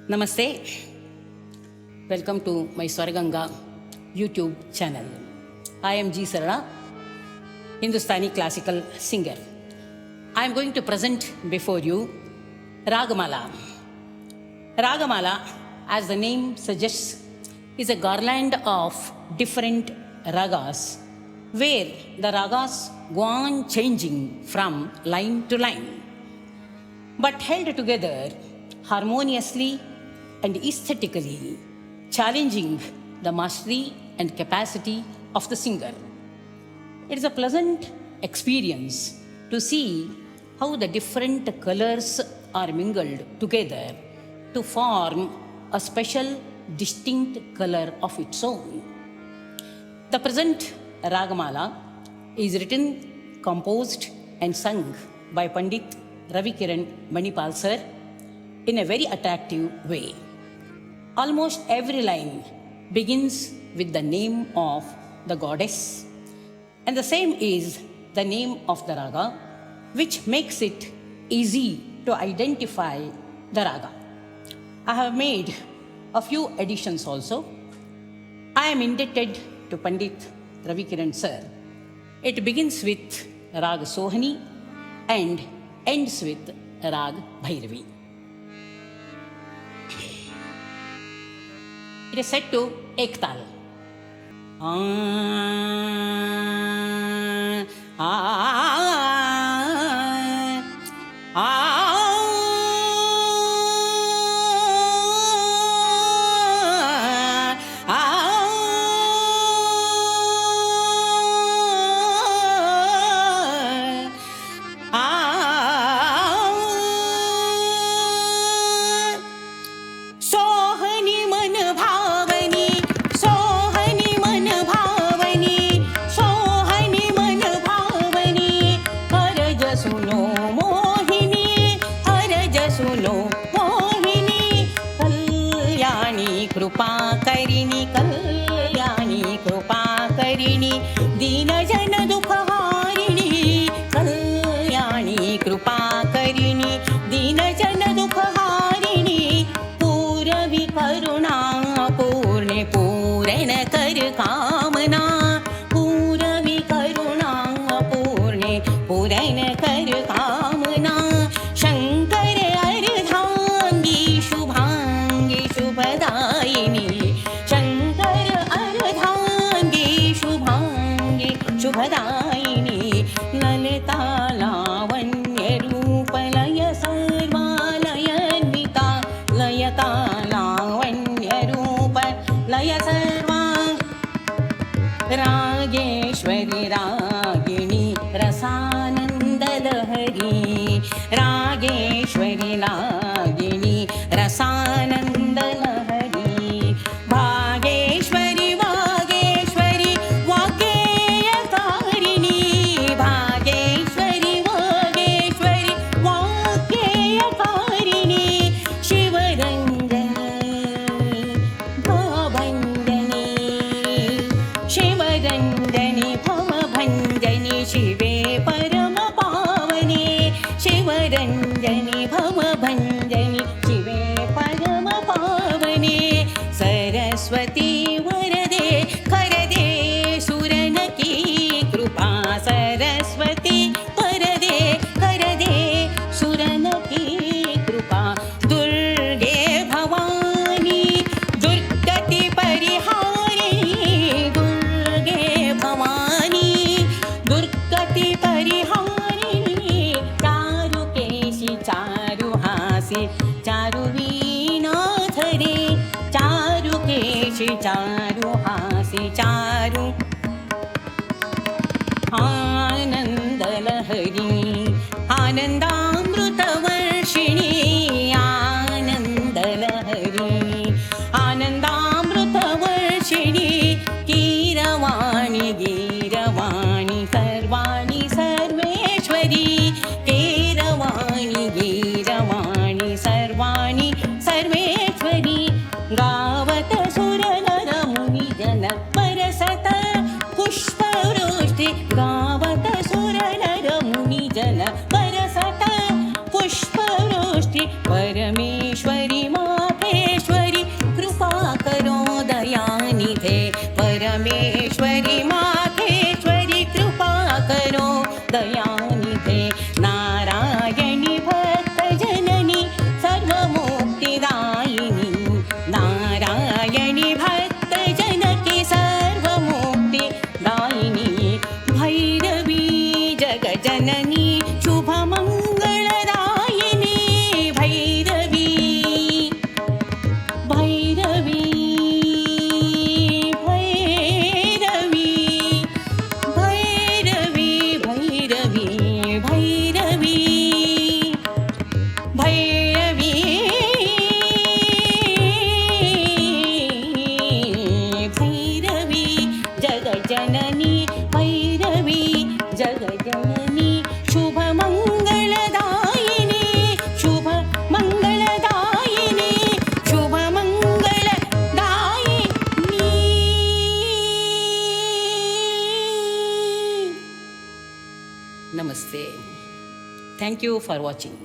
Namaste. Welcome to my Swarganga YouTube channel. I am G. Sarana, Hindustani classical singer. I am going to present before you Ragamala. Ragamala, as the name suggests, is a garland of different ragas where the ragas go on changing from line to line, but held together harmoniously and aesthetically, challenging the mastery and capacity of the singer. It is a pleasant experience to see how the different colors are mingled together to form a special, distinct color of its own. The present Ragamala is written, composed, and sung by Pandit Ravi Kiran Manipal sir in a very attractive way. Almost every line begins with the name of the goddess, and the same is the name of the raga, which makes it easy to identify the raga. I have made a few additions also. I am indebted to Pandit Ravi Kiran sir. It begins with Rag Sohani and ends with Rag Bhairavi. It is set to Ektal. कृपा करिणी कल्याणी कृपा करिणी दीन जन दुख हारिणी कल्याणी कृपा करिणी दीन जन दुख हारिणी पूरवी करुणा पूर्णे पूरण कर कामना पूरवी करुणा पूर्णे पूरण कर कामना शंकर अर्धांगी शुभांगी शुभदायिनी शंकर अर्धांगी शुभांगी शुभदायिनी ललिता लावण्य रूप लय सर्वालयान्विता लयता लावण्य रूप लय सर्वा रागेश्वरी रागिणी रसानंद लहरी रागेश्वरी रागिणी रसानंद लहरी भागेश्वरी वागेश्वरी वाग्गेयकारिणी भागेश्वरी वागेश्वरी वाग्गेयकारिणी शिवरंजनी भवभंजनी शिवरंजनी भवभंजनी शिवे परम पावने शिवरंजनी भवभंजनी शिवे परम पावने सरस्वती वरदे करदे सुरन की कृपा सरस्वती वरदे करदे सुरन की कृपा दुर्गे भवानी दुर्गति परिहारिणी दुर्गे भवानी दुर्गति परिहारिणी चारुकेशी चारुहासी चारुवीणाधरे चारुकेशी चारुहासी चारु आनन्दलहरी आनन्दामृतवर्षिणी आनन्दलहरी आनन्दामृतवर्षिणी कीरवाणि गीरवाणि सर्वाणि सर्वेश्वरी कीरवाणि गीरवाणि सर्वाणि सर्वेश्वरी गावत सुरनर मुनिजन परसत पुष्पवृष्टि गावत सुरनर मुनिजन परसत पुष्पवृष्टि परमेश्वरी माते परमेश्वरी माहेश्वरी कृपा करो दयानिधे नारायणी भक्तजननी सर्वमुक्तिदायिनी नारायणी भक्तजनकी सर्वमुक्तिदायिनी भैरवी जगजननी शुभमङ्गलदायिनी भैरवी भैरवी भैरवी भैरवी भैरवी भैरवी भैरवी भैरवी जगजननी भैरवी जगजननी शुभमङ्गलदायिनी शुभमङ्गलदायिनी शुभमङ्गलदायिनी नमस्ते. Thank you for watching.